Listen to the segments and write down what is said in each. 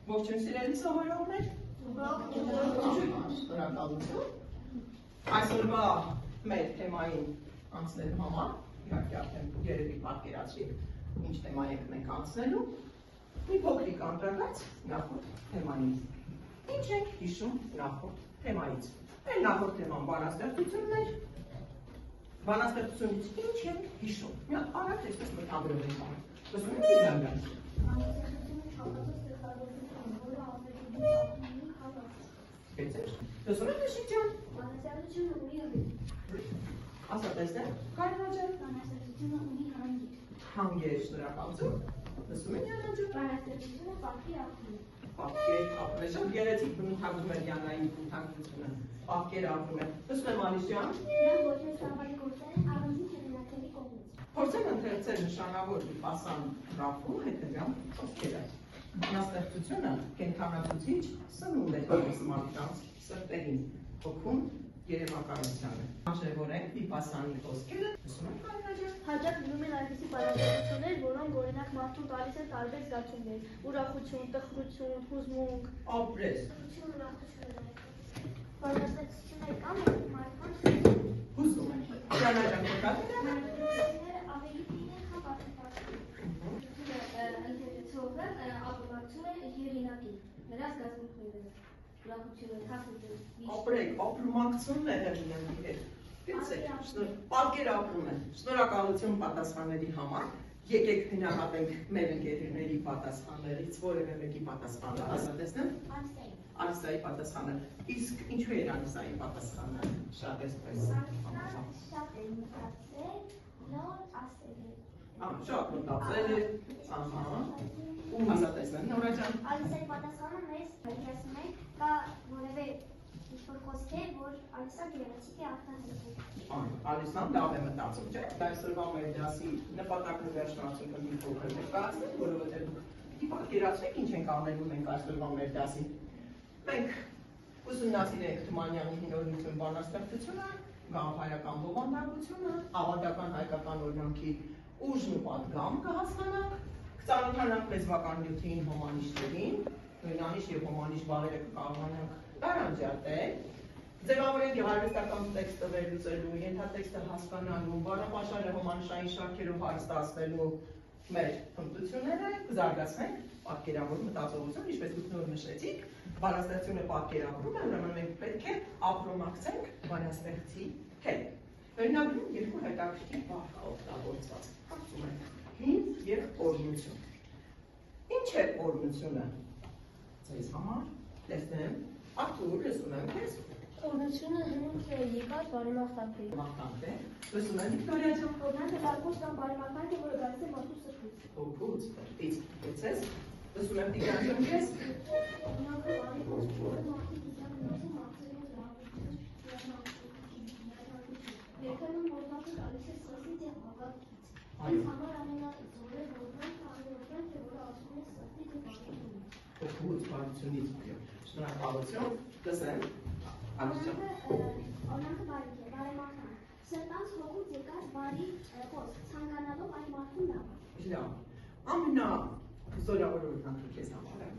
Ողջույն սիրելի սովորողներ։ Շնորհակալություն։ Այսօրվա մեր թեմային անցնելու համար իհարկե արդեն երևի պատկերացրի ինչ թեմա ենք մենք անցնելու։ Մի փոքրիկ անդրադարձ նախորդ թեմանից։ Ինչ ենք հիշում նախորդ թեմայից։ Մեր նախորդ թեման բանաստեղծությունն էր։ Բանաստեղծությունից ինչ ենք հիշում։ Մի հատ առաջ այսպես մտադրել ենք անում։ Լսում եք իհարկե։ Լսում եք Շիկջան։ Բանաստեղծությունը ունի հանգիր։ Ասատեսն Կարինաջան։ Բանաստեղծությունը ունի հանգիր։ Հանգեր, շնորհակալություն։ Լսում եք Յանաջան։ Բանաստեղծությունը պատկեր ապրում է։ Պատկեր ապրում է, շատ գեղեցիկ բնութագրում է Յանայի բնութագրությունը։ Պատկեր ապրում է։ Լսում եմ Անիշյան։ Նրանք ոչ թե սահմանի գործեր են առանձին հեղինակների կողմից։ Փորձեմ ընթերցել նշանավոր վիպասան գրաֆում հետևյալ խոսքերը։ Բանաստեղծությունը կենդանացուցիչ սնունդ է տալիս մարդկանց սրտերին, հոգում երևակայությանը։ Անժևորենք վիպասանի խոսքերը, լսում եք Կարինաջան։ Հաճախ լինում են այնպիսի բանաստեղծություններ, որոնք օրինակ մարդուն տալիս են տարբեր զգացումներ՝ ուրախություն, տխրություն, հուզմունք։ Ապրես։ Բանաստեղծություններ կան, որ մարդկանց Հուզում են։ Յանաջան բանաստեղծությունները ավելի թույլ են, քան պատմվածքը։ Ընթերցողը ապրում է հեղինակին, նրա զգացմունքները, ուրախությունը, թախծությունը։ Ապրեք, ապրումակցությունն է հեղինակի հետ։ Պատկեր ապրում է։ Շնորհակալություն պատասխանների համար։ Եկեք հնարատենք մեր ընկերների պատասխաններից, որևէ մեկի պատասխանը ասատեսնեմ։ Անիսայի պատասխանը։ Իսկ ինչու էր Անիսայի պատասխանը շատ էսպես։ Շատ է մտածել, նոր ասել է։ Շատ մտածել է, ու ասատեսնեմ Նորաջան։ Անիսայի պատասխանը մեզ հաջասում է, կա որևէ ինչ-որ խոսքեր, որ Անիսա գեղեցիկ է արտահայտել։ Անիսան լավ է մտածում, չէ՞։ Այսօրվա մեր դասի նպատակը վերջնացումը մի փոքր ներկայացնել, որովհետև դուք պատկերացրեք ինչ ենք անելու մենք այսօրվա մեր դասին։ Մենք ուսումնասիրենք Թումանյանի հինօրինություն բանաստեղծությունը, գաղափարական բովանդակությունը, ավանդական հայկական օրինակի ուժն ու պատգամ կհասկանանք, կծանոթանանք լեզվական նյութին, հոմանիշներին, նույնանիշ և հոմանիշ բառերը կկարողանանք տարանջատել, ձևավորենք գեղարվեստական տեքստը վերլուծելու, ենթատեքստը հասկանալու, բառապաշարը հոմանիշային շարքերով հարստացնելու մեր հմտությունները, կզարգացնենք պատկերավոր մտածողություն, ինչպես դուք նոր նշեցիք, բանաստեղծությունը պատկերավորում է, ուրեմն մենք պետք է ապրոմակցենք բանաստեղծի հետ։ Վերնագրում երկու հետաքրքիր բառ կա օգտագործված, կարծում եմ, հին և օրհնություն։ Ինչ է օրհնությունը ձեզ համար, տեսնեմ, Արթուր, լսում եմ քեզ։ Օրհնությունը հնուց է եկած բարեմաղթանք է։ Մաղթանք է, լսում եմ Վիկտորիա ջան։ Օրհնանքը լարգոց կամ բարեմաղթանք է, որը գալիս է մարդու սրտից։ Հոգուց, պրտից, լսես, լսում եմ Տիգրան ջան քեզ։ Օրհնանքը բարի խոսք, որը մարդիկ իրար ունեցում մարդերին զրահություն, երբեմն օրհնանքը գալիս է սրտից և հավատքից։ Ինձ համար ամենազորը օրհնանքը անորհնանք է, որը ասում է սրտից և բարությունից։ Հոգուց, բարությունից, շնորհակալություն, լսեմ, Անիշյան։ Օրհնանքը բարիք է, բարեմաղթանք։ Սրտանց հոգուց եկած բարի խոսք, ցանկանալով այդ մարդուն լավը։ Լավ, ամենազորավոր օրհնանքը քեզ համար է։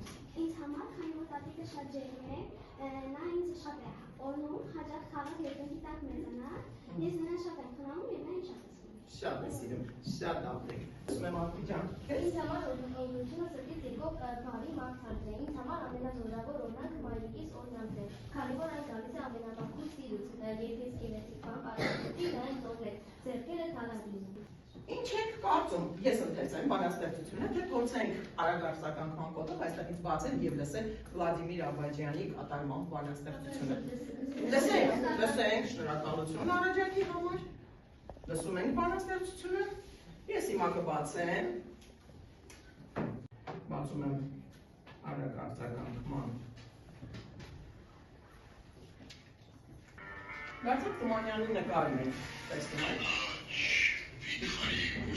Ինձ համար, քանի որ տատիկը շատ ջերմ է, նա ինձ շատ է օրհնում, հաճախ քաղաք երկնքի տակ մեծանալ, ես նրան շատ եմ խնամում և նա ինձ շատ է սիրում։ Շատ է սիրում, շատ լավ է։ Լսում եմ Արտի ջան, քեզ։ Ինձ համար օրհնությունը սրտից եկող բարի մարդանքն է, ինձ համար ամենազորավոր օրհնանքը մայրիկիս օրհնանքն է, քանի որ այն գալիս է ամենաբարձր սիրուց, երբ ես գեղեցիկ բան պատմեցի, դա ինձ օգնեց, ձեռքերը թանակ լինում։ Ինչ եք կարծում, ես ընթերցեմ բանաստեղծությունը, թե փորձենք արագ-արձական քանակով այստեղից բացել և լսել Վլադիմիր Աբաջյանի կատարման բանաստեղծությունը։ Լսենք, շնորհակալություն առաջարկի համար։ Լսում ենք բանաստեղծությունը, ես հիմա կբացեմ, բացում եմ արագ-արձական քման։ Գարցեք Թումանյանի նկարն ենք, տեսնում եք։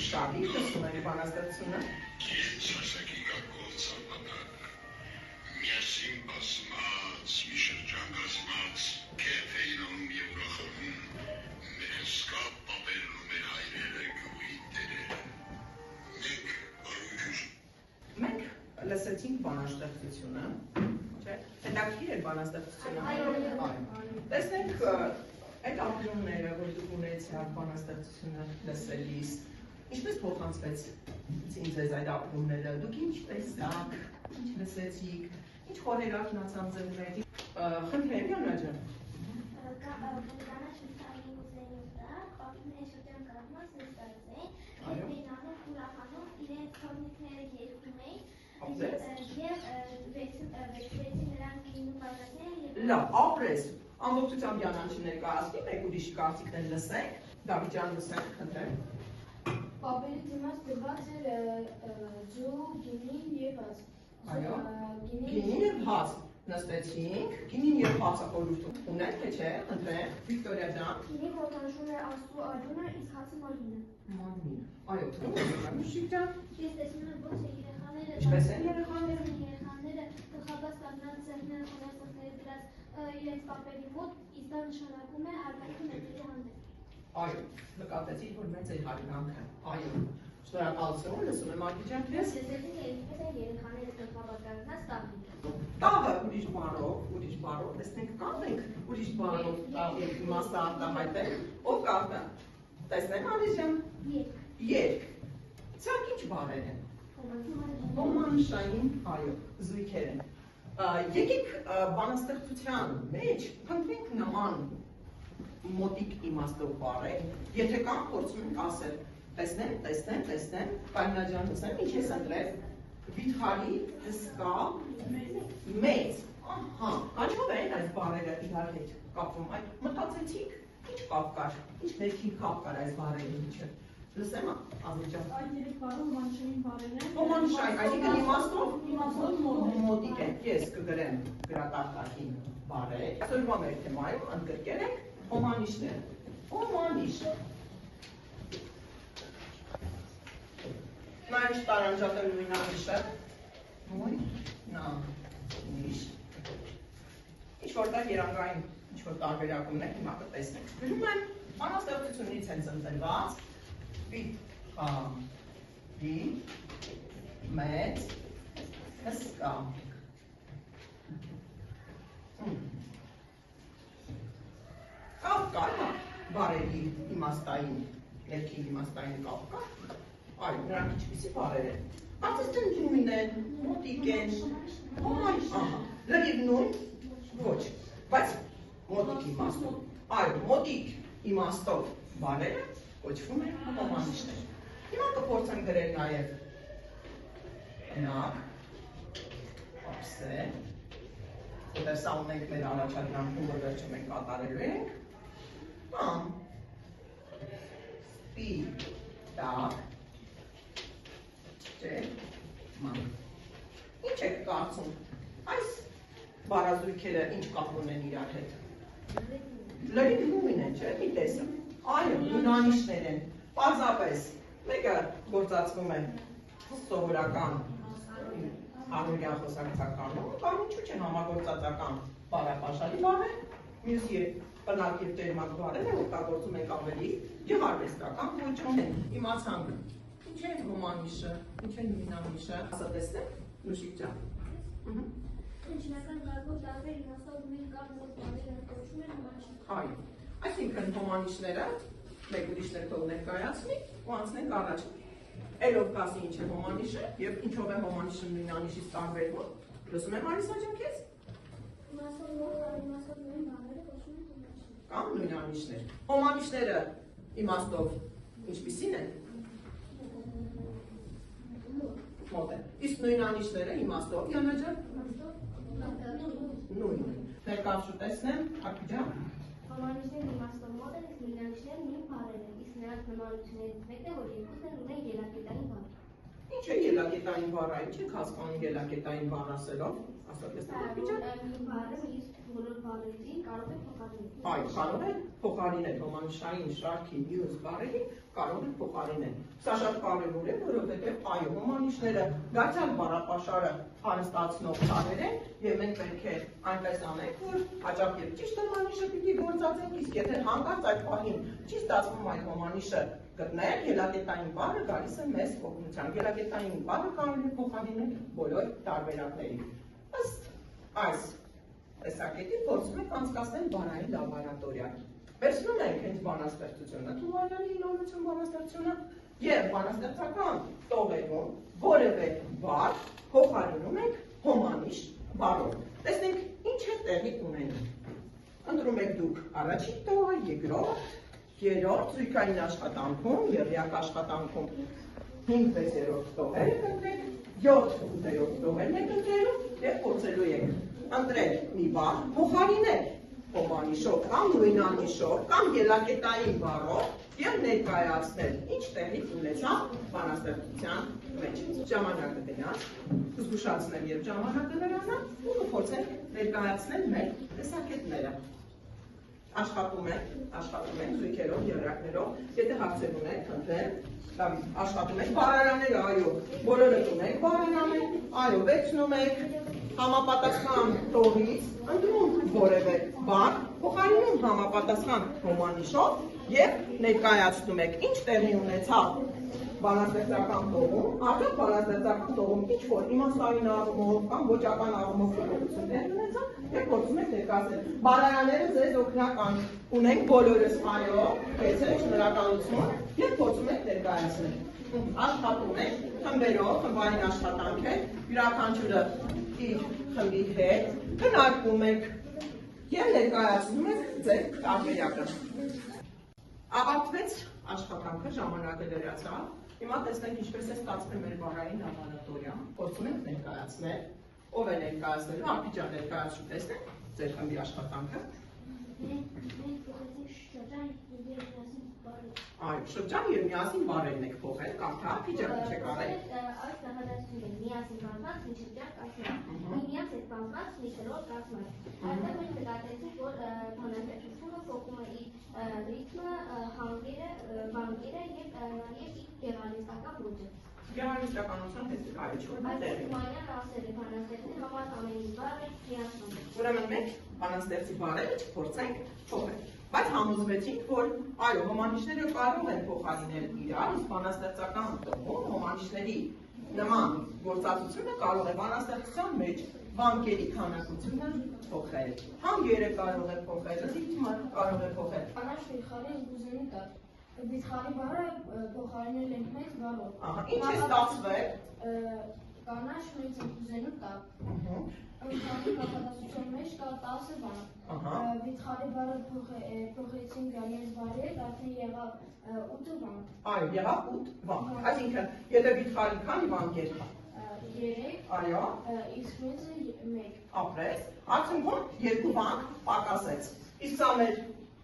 Շաբի, լսում ենք բանաստեղծությունը։ Կենց ասակի գակով ծապատակ, միասին բասմած, մի շրջան գազմած, կեվ էին և ուրախանում, մեր հսկա պապերն ու մեր հայրերը գյուղի տերերը։ Մենք լսեցինք բանաստեղծությունը բանաստեղծությունը, չէ՞։ Հետաքրքիր է բանաստեղծությունը։ Տեսնենք այդ ապրումները, որ դուք ունեցաք բանաստեղծությունը լսելիս, ինչպես փոխանցվեց ինձ այդ ապրումները, դուք ինչ տեսաք, ինչ լսեցիք, ինչ խորեր արթնացան ձեր մեջ, խնդրեմ Յանա ջան։ Լավ, ապրես, ամբողջությամբ Յանան չներկայացնի, մեկ ուրիշ կարծիքներ լսենք, Դավիթ ջան լսենք, խնդրեմ։ Պապերի դիմաց դրված էր ջու, գինին և հաց։ Այո, գինին և հաց նստեցինք, գինին և հացը խորհուրդ ունենք, թե չէ, խնդրեմ, Վիկտորիա ջան։ Գինին որդանշում է աստծու արյունը, իսկ հացը մարմինը։ Մարմինը, այո, Մուշիկ ջան։ Ես տեսնում եմ, ոնց է երեխաները, Ինչպես են երեխաները։ երեխաները գլխաբաց կանգնած ձեռները խորասրտերը դրած իրենց պապերի մոտ, իսկ դա նշանակում է հարգանքը մեծերի հանդեպ։ Այո, նկատեցիք, որ մեծ է հարգանքը, այո, շնորհակալություն, լսում եմ Ակի ջան, քեզ։ Ես տեսնում եմ, ինչպես են երեխաները գլխաբաց կանգնած տաղի։ Տաղը ուրիշ բառով, տեսնենք կանենք ուրիշ բառով տաղի իմաստը արտահայտել, ով կարտա, տեսնեմ Անիս ջան, երկ, ցակ ինչ բառեր են, ոմանշային, այո, զույգեր են, եկեք բանաստեղծության մեջ փնտրենք նման մոտիկ իմաստով բառեր, եթե կան փորձում ենք ասել, տեսնեմ, Կարինա ջան, լսեմ, ինչ ես ընտրել, վիթխարի, հսկա, մեծ, ահա, կանչով են այս բառերը իրար հետ կապվում, այդ մտածեցիք, ինչ կապ կար, ինչ ներքին կապ կար այս բառերի միջը, լսեմ Ազիզ ջան։ Այդ երեք բառը ոմանշային բառեր են։ Ոմանշային, այսինքն իմաստով մոտիկ են, ես կգրեմ գրատախտակին բառեր, այսօրվա մեր թեմայում ընդգրկել ենք ոմանիշները, ոմանիշ։ Նա ինչ տարանջատել նույնանիշը, նույնանիշ, ինչ-որտեղ երանգային, ինչ-որ տարբերակումներ, հիմա կտեսնենք։ Գրում են, բանաստեղծությունից են ծնտելված, վիթխարի, մեծ, հսկա։ Կապ կար, բարերի իմաստային, ներքին իմաստային կապ կար, այ, նրանք ինչպիսի բարեր են, բացստեն նույն են, մոտիկ են, լրիվ նույն, ոչ, բայց մոտիկ իմաստով, այ, մոտիկ իմաստով բարերը կոչվում են ոմանիշներ։ Հիմա կփորձեմ գրել նաև նակ, ապսել, որտեղ սա ունենք մեր առաջադրանքում, որ վերջը մենք կատարելու ենք, ամ, սպի, տակ, չէ, ման։ Ինչ եք կարծում, այս բարազույգերը ինչ կապ ունեն իրար հետ։ Լրիվ նույն են, չէ, մի տեսը։ Այո, նույնանիշներ են, պարզապես, մեկը գործածվում է սովորական հանրության խոսակցականում, կամ ինչու չեն համագործածական բարապաշարի բարեր, մյուս պնակ և տերմակ բարերը օգտագործում ենք ավելի գեղարվեստական ոճում, իմացանք, ինչ է ոմանիշը, ինչ է նույնանիշը, ասա տեսնեք, Նուշիկ ջան։ Ինչնական գարգով տարբեր իմաստով նույն կամ նույն բաները կոչվում են ոմանիշ։ Այո, այսինքն ոմանիշները մեկ ուրիշներ թող ներկայացնի ու անցնենք առաջ։ Էլով կասի ինչ է ոմանիշը և ինչով է ոմանիշը նույնանիշից տարբերվում, լսում եմ Արիսա ջան քեզ։ Իմաստով նույն բաները կոչվում են ոմանիշ։ Կամ նույնանիշներ։ Ոմանիշները իմաստով ինչպիսին են։ Մոտ են։ Իսկ նույնանիշները իմաստով Յանա ջան։ Նույն։ Ներկայացու տեսնեմ, Ակի ջան։ Ոմանիշներն իմաստով մոտ են, իսկ նույնանիշներն նույն բառեր են, իսկ նրանց նմանություններից մեկն է, որ երկուսն են ունեն ելակետային բառ։ Ինչ է ելակետային բառը, ինչ եք հասկանում ելակետային բառ ասելով, ասած տեսնեմ Ակի ջան։ Մի բառը իսկ բոլոր բառերին կարող է փոխարինել։ Այո, կարող է փոխարինել ոմանիշային շարքի մյուս բառերին, կարող է փոխարինել։ Սա շատ կարևոր է, որովհետև այո, ոմանիշները դարձյալ բառապաշարը հարստացնող բառեր են, եւ մենք պետք է այնպես անենք, որ հաճախ եւ ճիշտ ոմանիշը պիտի գործածենք, իսկ եթե հանկարծ այդ պահին չի ստացվում այդ ոմանիշը գտնել, ելակետային բառը գալիս է մեզ օգնության։ Ելակետային բառը կարող է փոխարինել բոլոր տարբերակներին։ անցկացնել բանային լաբորատորիա։ Վերցնում ենք հենց բանաստեղծությունը, Թումանյանի նորություն բանաստեղծությունը եւ բանաստեղծական տողերում որևէ բառ փոխարինում ենք հոմանիշ բառով։ Տեսնենք ինչ է տեղի ունենում։ Ընտրում եք դուք առաջին տողը, երկրորդ, երրորդ զույգային աշխատանքում, եղյակ աշխատանքում 5-6-րդ տողերը կընտրեք, 7-8-րդ տողերն եք ընտրելու եւ փորձելու եք ընտրել մի բառ, փոխարինել հոմանիշով կամ նույնանիշով կամ ելակետային բառով եւ ներկայացնել ինչ տեղի ունեցավ բանաստեղծության մեջ։ Ժամանակը գնաց, զգուշացնել եւ ժամանակը լրանա ու կփորձենք ներկայացնել մեր տեսակետները։ Աշխատում ենք զույգերով, եռյակներով, եթե հարցեր ունեք, խնդրեմ, աշխատում եք բառարաններ, այո, բոլորը ունեք բառարաններ, այո, վերցնում եք համապատասխան տողից, ընտրում որևէ բառ, փոխարինում համապատասխան հոմանիշով եւ ներկայացնում եք ինչ տեղի ունեցավ բանաստեղծական տողում, արդյոք բանաստեղծական տողում ինչ որ իմաստային առումով կամ ոճական առումով փոփոխություններ ունեցան եւ փորձում եք ներկայացնել։ Բառարանները ձեզ օգնական ունենք բոլորս, այո, քեզ շնորհակալություն եւ փորձում եք ներկայացնել։ Աշխատում եք խմբերով, խմբային աշխատանք է, յուրաքանչյուրը իր խմբի հետ քննարկում եք եւ ներկայացնում եք ձեր տարբերակը։ Ավարտվեց աշխատանքը, ժամանակը լրացավ։ Հիմա տեսնենք ինչպես է ստացվել մեր բառային լաբորատորիան, փորձում ենք ներկայացնել, ով է ներկայացնելու, Ափիջան ներկայացու, տեսնենք ձեր խմբի աշխատանքը։ Այո, շրջան եւ միասին բառերն եք փոխել, կամ թե Ափիջան ինչ եք արել։ Այս նախադասությունը միասին բանված մի շրջան կազմած, միմյանց հետ բանված մի շրջան կազմած։ Այստեղ մենք նկատեցինք, որ բանաստեղծությունը փոխում է իր ռիթմը, հանգերը եւ իր գեղարվեստական ոճը։ Գեղարվեստականության հետաքրքրություն է տեղի։ Թումանյան ասել է բանաստեղծի համար ամեն բառը միասին։ Ուրեմն մենք բանաստեղծի բառերը չփորձենք փոխել, բայց համոզվեցինք, որ այո, հոմանիշները կարող են փոխարինել իրար, իսկ բանաստեղծական տողում հոմանիշների նման գործածությունը կարող է բանաստեղծության մեջ վանկերի քանակությունը փոխել, հանգերը կարող է փոխել, ռիթմը կարող է փոխել։ Կանաչ վիթխարի ուզենի տար։ Վիթխարի բառը փոխարինել ենք մեծ բառով։ Ահա, ինչ է ստացվել։ Կանաչ մեծ ուզենու տար։ Ընկանի նախադասության մեջ կա 10 բառ։ Վիթխարի բառը փոխեցինք այս բառի հետ, արդեն եղավ 8 բառ։ Այո, եղավ 8 բառ։ Այսինքն, եթե վիթխարի քանի բանկեր կա։ 3, այո, իսկ մեծը 1։ ապրես, արդյունքում 2 բանկ պակասեց։ Իսկ սա մեր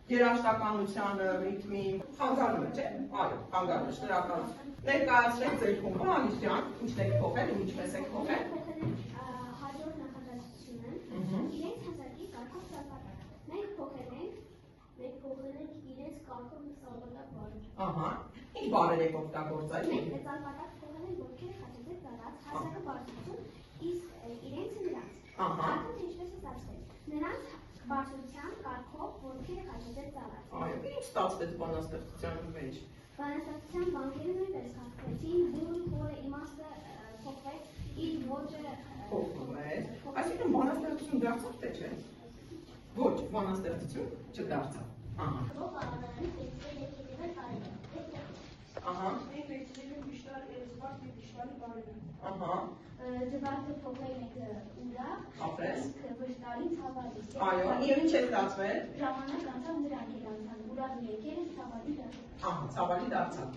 երաժշտականության ռիթմի խանգարում է, չէ՞։ Այո, խանգարում է, շնորհակալություն։ Ներկայացրեք ձեր խումբը, Ալիս ջան, ինչն եք փոխել ու ինչպես եք փոխել։ Հաջորդ նախադասությունը իրենց հասակի կարգով սարսափակ։ Մենք փոխել ենք իրենց կարգով սարսափակ բառեր։ Ահա, ինչ բառեր եք օգտագործել։ Մենք սարսափակ փոխել ենք ովքեր հաջողել ծառած հասակը բարձրություն, իսկ իրենց նրանց։ Ահա։ Արդյոք ինչպես է ստացվել։ Նրանց բարձրության կարգով ովքեր հաջողել ծառած։ Այո, ինչ ստացվեց բանաստեղծության մեջ։ Բանաստեղծության բանկերը նույնպես խախտվեցին, դուրս խորը իմաստը փոխվեց, իր ոճը Փոխվում է։ Այսինքն բանաստեղծություն դարձավ թե չէ։ Ոչ, բանաստեղծություն չդարձավ։ Ահա։ Ահա։ Ահա։ Ձվածը փոխել ենք ուրա, Ապրես։ վշտարին ցավալի։ Այո, եւ ինչ է ստացվել։ Ժամանակ անցավ դրանք են անցան, ուրախ եկել են ցավալի դարձ։ Ահա, ցավալի դարձավ։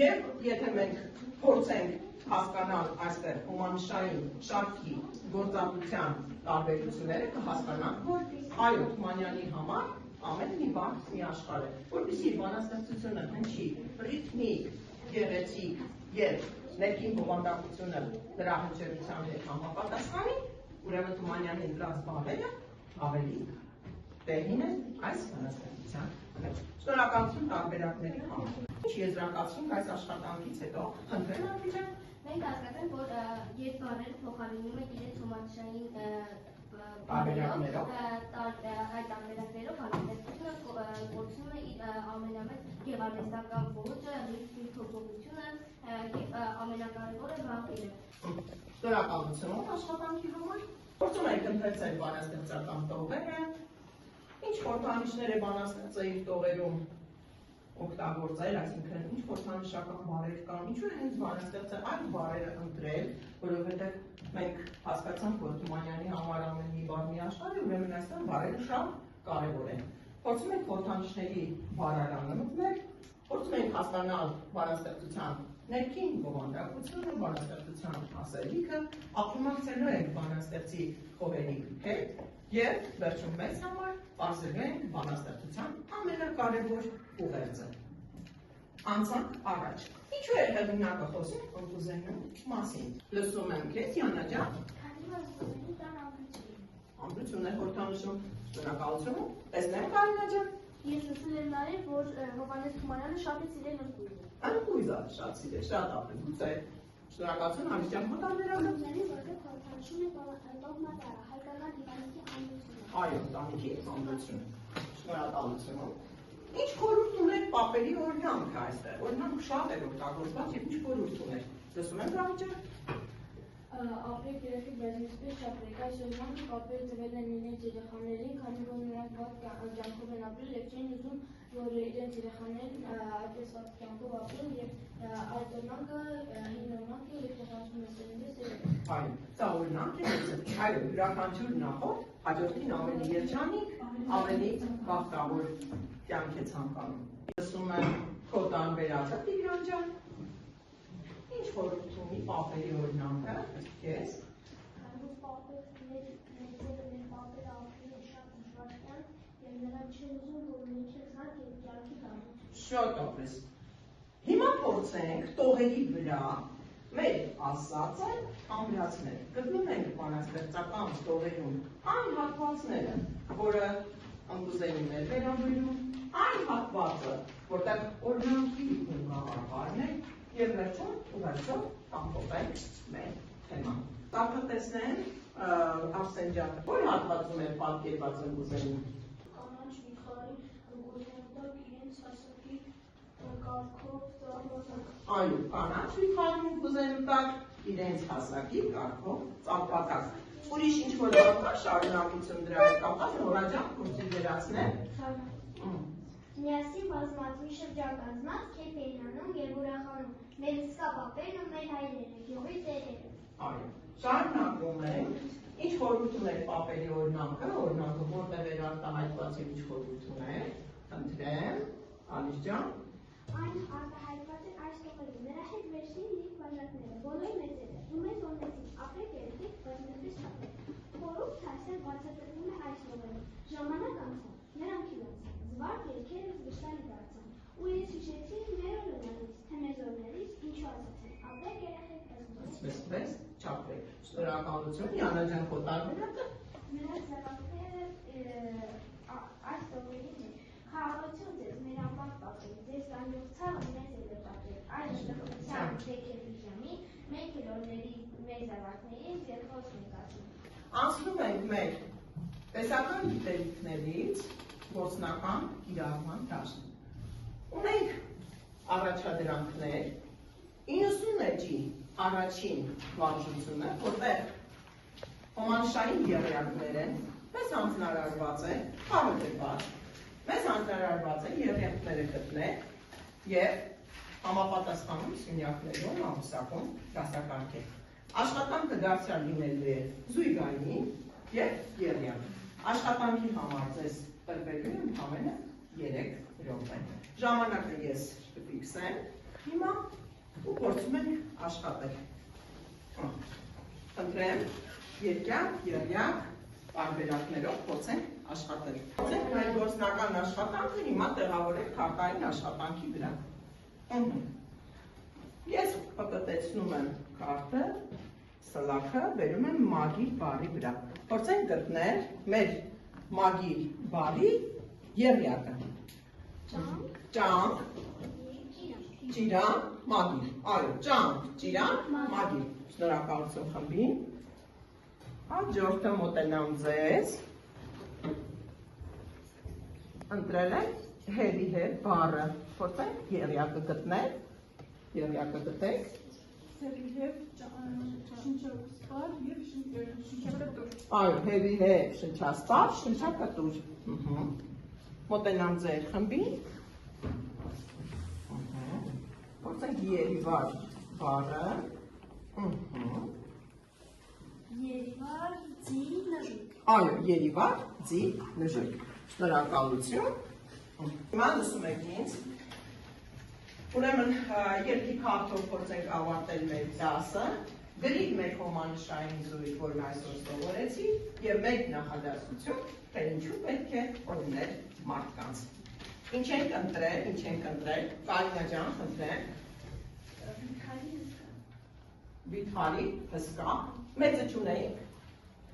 Եվ եթե մենք փորձենք հասկանալ այստեղ հոմանիշային շարքի գործածության տարբերությունները, կհասկանանք, որ այո, Թումանյանի համար ամեն մի բան մի աշխարհ է, որպեսզի բանաստեղծությունը հնչի ռիթմիկ, գեղեցիկ եւ ներքին բովանդակությունը դրա հնչերության հետ համապատասխանի, ուրեմն Թումանյանի դրած բառերը ավելի տեղին են այս բանաստեղծության մեջ։ Շնորհակալություն տարբերակների համար։ Ինչ եզրակացünk այս աշխատանքից հետո, խնդրեմ Ափիջան։ Մենք հասկացանք, որ երբ բառերը փոխարինում են իրենց հոմանիշային տարբերակներով, այդ տարբերակներով բանաստեղծությունը գործում է իր ամենամեծ գեղարվեստական ոճը, ռիթմի փոփոխությունը եւ ամենակարևորը վանկերը։ Շնորհակալություն աշխատանքի համար։ Փորձում ենք ընթերցել բանաստեղծական տողերը։ Ինչ խորհրդանիշներ է բանաստեղծային տողերում օգտագործել, այսինքն ինչ խորհրդանշական բառեր կան, ինչու է հենց բանաստեղծը այդ բառերը ընտրել, որովհետև մենք հասկացանք, որ Թումանյանի համար ամեն մի բառ միաշխարհ է, ուրեմն այստեղ բառերը շատ կարևոր են։ Փորձում ենք խորհրդանիշների բառարանը մտնել, փորձում ենք հասկանալ բանաստեղծության ներքին բովանդակությունը, բանաստեղծության ասելիքը, ակումբացելու ենք բանաստեղծի խոհերի հետ եւ վերջում մեզ համար բարձրելու ենք բանաստեղծության ամենակարևոր ուղերձը։ Անցանք առաջ։ Ինչու է հեղինակը խոսում ընկուզենու մասին։ Լսում եմ քեզ, Յաննա ջան։ Ամրություն է խորհրդանշում, շնորհակալություն։ Տեսնեմ Կարինա ջան։ Ես լսել եմ նաև, որ Հովհաննես Թումանյանը շատ է սիրել ընկույզը։ Ընկույզը շատ սիրել, շատ ապրել, գուցե շնորհակալություն Անիշյան մոտավորյալը։ Որտեղ խորհրդանշում է տոհմատարը, հայկական դիվանքի ամրությունը։ Այո, տանիքի ամրություն։ Շնորհակալություն։ Ինչ խորհուրդ ուներ պապերի օրինամքը այստեղ։ Օրինամք շատ էր օգտագործված եւ ինչ խորհուրդ ուներ։ Լսում եմ Ռամի ջան։ Ապրեք երեխեք, բայց ինչպես չապրեք, այս օրինամքը պապերը տվել են իրենց երեխաներին, քանի որ նրանք վատ կյանքով են ապրել եւ չէին ուզում, որ իրենց երեխաներն այդպես վատ կյանքով ապրեն եւ այդ օրինամքը հին օրինամքը երեխաներին մեծերից է։ Այո, սա օրինակ է։ Այո, յուրաքանչյուր նախորդ հաջորդին ավելի երջանիկ, ավելի բախտավոր կյանք է ցանկանում։ Լսում եմ քո տարբերակը Տիգրան ջան։ Ինչ խորհուրդ ունի պապերի օրինամքը, քեզ։ Որ պապերը ապրեն շատ դժվար կյանք եւ նրանք չեն ուզում, որ մինչեւ զատ եւ կյանքի գան։ Շատ ապրես։ Հիմա փորձենք տողերի վրա մեր ասածը ամրացնել։ Գտնում ենք բանաստեղծական տողերում այն հատվածները, որը ընկուզենին է վերաբերում, այն հատվածը, որտեղ օրինաքի գաղափարն է, եւ վերջում ամփոփենք մեր թեման։ Տակտեսնեն Արսեն ջան, որ հատվածում է պատկերված ընկուզենին։ Կանաչ վիթխարի ընկույզենտակ իրենց հասակի կարգով ծաղկացած։ Այո, կանաչ վիթխարի ընկուզենտակ իրենց հասակի կարգով ծաղկացած։ Ուրիշ ինչ-որ բան կա շարունակություն դրա հետ կապված, Նորա ջան, փորձի վերացնել։ Միասին բազմածին շրջան կազմած քեթ էին անում եւ ուրախանում։ Մեր իսկա պապերն ու մեր հայրերը, գյուղի տերերը։ Այո, շարունակում ենք։ Ինչ խորհուրդ ուներ պապերի օրինամքը, որտեղ էր արտահայտված եւ ինչ խորհուրդ ուներ։ Խնդրեմ, Անիշ ջան։ Այն արտահայտված է այս տողերում, նրա հետ վերջին լիք բաժակները, բոլոր մեծերը, ու մեզ օրնեցին, ապրեք երեխեք, բայց նրպես չապրեք։ Խորհուրդը այստեղ բացատրվում է այս տողերում։ Ժամանակ անցավ, նրանք իրանցան, զվարթ երգերը զգշտալի դարձան, ու ես հիշեցի մեր օրենալից, թե մեզ օրներից ինչու ասացին, ապրեք երեխեք, Պես չապրեք։ Շնորհակալություն, Յաննա ջան, քո տարբերակը։ Նրանց զավակները այս տողերին է, խաղաղություն ձեզ, մեր անպատ պապեր, ձեզ տանջող ցավը մեզ է դեպատել, այս շտախության թեքերի ժամի, մենք էլ օրների մեր զավակներից և խոս ենք ասում։ Անցնում ենք մեր տեսական գիտելիքներից գործնական կիրառման դաշտ։ Ունենք առաջադրանքներ 90 էջի առաջին վարժությունը, որտեղ հոմանշային եղյակներ են, մեզ հանձնարարված է, խաղը դեպար, մեզ հանձնարարված է եղյակները գտնել և համապատասխանում սյունյակներում, ամուսակում դասակարգել։ Աշխատանքը դարձյալ լինելու է զույգային և եղյակ։ Աշխատանքի համար ձեզ տրվելու է ընդամենը 3 րոպե։ Ժամանակը ես կֆիքսեմ հիմա ու փորձում ենք աշխատել։ Խնդրեմ, եղյակ, տարբերակներով փորձենք աշխատել։ Փորձենք մեր գործնական աշխատանքը հիմա տեղավորել քարտային աշխատանքի վրա։ Ես պտտեցնում եմ քարտը, սլաքը, բերում եմ մագիր բառի վրա։ Փորձենք գտնել մեր մագիր բառի եղյակը։ Ճանք, ճիրան, մագիր, այո, ճանք, ճիրան, մագիր, շնորհակալություն խմբին, հաջորդը մոտենամ ձեզ, ընտրել եմ հերի հետ բառը, փորձենք եղյակը գտնել, եղյակը գտեք, թերի հետ շնչապատար եւ շնչակտոր։ Այո, հեվի հետ շնչաստար, շնչակտուր։ Մոտենամ ձեր խմբին։ Փորձենք երիվար բառը։ Երիվար ձի նժուկ։ Այո, երիվար ձի նժուկ։ Շնորհակալություն։ Հիմա լսում եք ինձ։ Ուրեմն երկի քարտով փորձենք ավարտել մեր դասը, գրիր մեր հոմանշային զույգ, որն այսօր սովորեցի, եւ մեկ նախադասություն, թե ինչու պետք է օրհնել մարդկանց։ Ինչ ենք ընտրել, Կարինա ջան, խնդրեմ։ Վիթարի հսկա, մեծը չունեինք,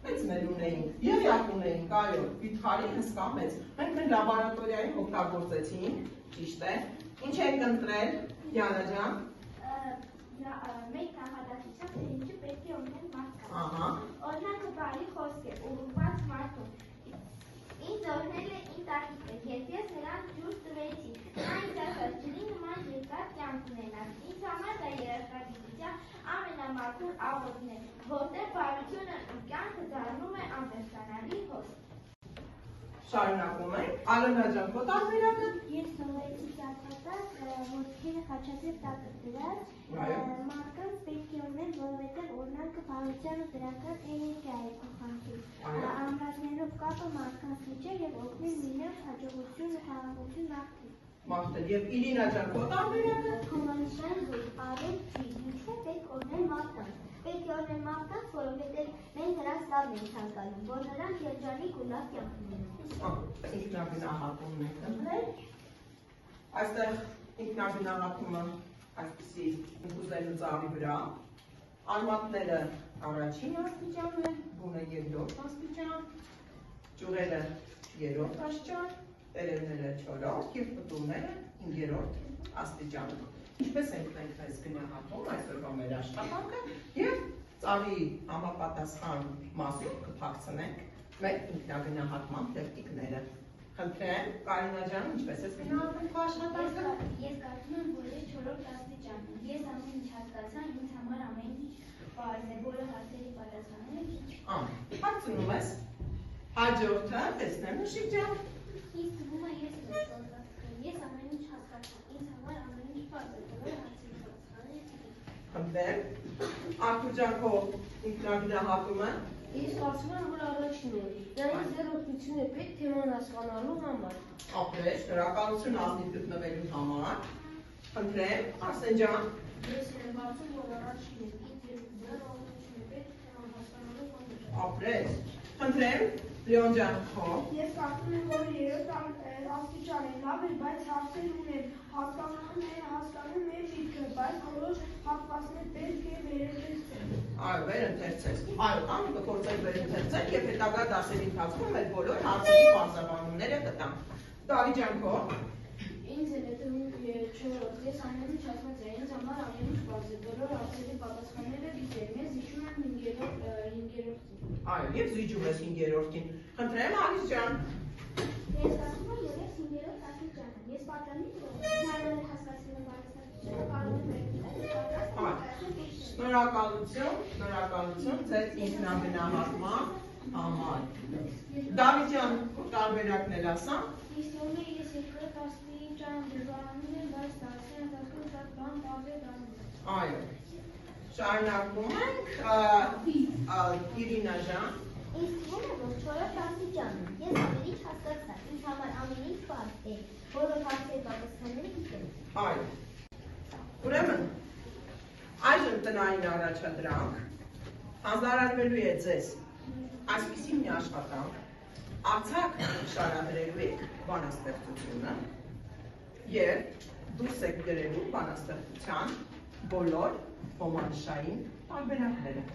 մեծ մեր ունեինք, եղյակ ունեինք, այո, վիթարի հսկա մեծ։ Մենք մեր լաբորատորիայում օգտագործեցինք, ճիշտ է։ Ինչ ենք ընտրել, Յանա ջան։ Մեկ նախադասություն, թե ինչու պետք է օրհնել մարդկանց։ Ահա։ Օրինակը բարի խոսք է, ուղղված մարդուն։ Ինձ օրհնել է իմ տատիկը, երբ ես նրան ջուր տվեցի։ Նա ինձ ասաց, ջրի նման երկար կյանք ունենաս։ Ինձ համար դա երաժշտության ամենամաքուր աղոթն է, որտեղ բարությունը ու կյանքը դառնում է անվերցանալի հոսք։ Շարունակում ենք։ Ալենա ջան, քո տարբերակը։ Ես սովորեցի ճակատած, ոտքերը խաչաձև տակը դրած, մարդկանց պետք է օրհնել, որովհետև օրհնանքը բարության ու դրական էներգիա է փոխանցում։ Ամրացնելով կապը մարդկանց միջև եւ օգնել միմյանց հաջողություն ու խաղաղություն մաղթել։ Մաղթել եւ Իրինա ջան, քո տարբերակը։ Հոմանիշային զույգ արել ինչու պետք օրհնել մարդկանց։ Պետք է օրհնել մարդկանց, որովհետև մենք նրանց լավն ենք ցանկանում, որ նրանք երջանիկ ու լավ կյանք ունենան։ Ինքնագնահատումն ենք ընտրել։ Այստեղ ինքնագնահատումը այսպիսի ուզելու ծավի վրա։ Արմատները առաջին աստիճան են, գունը երկրորդ աստիճան, ճյուղերը երրորդ աստիճան, տերևները չորրորդ եւ պտուղները հինգերորդ աստիճան։ Ինչպես ենք մենք այս գնահատում այսօրվա մեր աշխատանքը եւ ծավի համապատասխան մասում կփակցնենք մեր ինքնագնահատման տեխնիկները։ Խնդրեմ, Կարինա ջան, ինչպես ես գնահատում քո աշխատանքը։ Ես կարծում եմ, որ ես 4-րդ աստիճան եմ։ Ես ամեն ինչ հասկացա, ինձ համար ամեն ինչ պարզ է, բոլոր հարցերի պատասխանները քիչ։ Հարցնում ես։ Հաջորդը, տեսնեմ Նուշիկ ջան։ Ինձ թվում է ես ես ամեն ինչ հասկացա, ինձ համար ամեն ինչ պարզ է, բոլոր հարցերի պատասխանները քիչ։ Խնդրեմ, Արթուր ջան, քո ինքնագնահատումը։ Ես կարծում եմ, որ առաջին է։ Դա ինձ ձեռօգնություն է պետք թեման հասկանալու համար։ Ապրես, շնորհակալություն ազնիվ գտնվելու համար։ Խնդրեմ, Արսեն ջան։ Ես եմ կարծում, որ առաջին է։ Ինձ ձեռօգնություն է պետք թեման հասկանալու համար։ Ապրես։ Խնդրեմ, Լեոն ջան, քո։ Ես կարծում եմ, որ երրորդ աստիճան է լավ է, բայց հարցեր ունեն, հասկանում մեր միտքը, բայց որոշ հատվածներ պետք է վերընթերցել։ Այո, վերընթերցես։ Այո, անում կփորձենք վերընթերցել եւ հետագա դասերի ընթացքում մեր բոլոր հարցերի բացաբանումները կտանք։ Դավիթ ջան, քո։ Ինձ էլ է թվում 4-րդ, ես ամեն ինչ հասկացա, ինձ համար ամեն ինչ պարզ է, բոլոր հարցերի պատասխանները գիտեմ, ես հիշում եմ 5-րդին։ Այո, եւ զիջում ես 5-րդին։ Խնդրեմ, Ալիս ջան։ Ես կարծում եմ, որ ես 5-րդ աստիճան եմ։ Ես պատճառի նայել հասկացել եմ բարձրացումը, կարող եմ Շնորհակալություն ձեր ինքնագնահատման համար։ Դավիթ ջան, տարբերակն էլ ասա։ Ես թվում է ես 2-րդ աստիճան դժվարանում եմ, բայց դասի ընթացքում շատ բան պարզ է դառնում։ Այո։ Շարունակում ենք, Իրինա ջան։ Ինձ թվում է, որ 4-րդ աստիճան եմ։ Ես ամեն ինչ հասկացա, ինձ համար ամեն ինչ պարզ է, բոլոր հարցերի պատասխանները գիտեմ։ Այո։ Ուրեմն, այժմ տնային առաջադրանք հանձնարարվելու է ձեզ այսպիսի մի աշխատանք, արձակ շարադրելու եք բանաստեղծությունը եւ դուրս եք գրելու բանաստեղծության բոլոր հոմանիշային տարբերակները։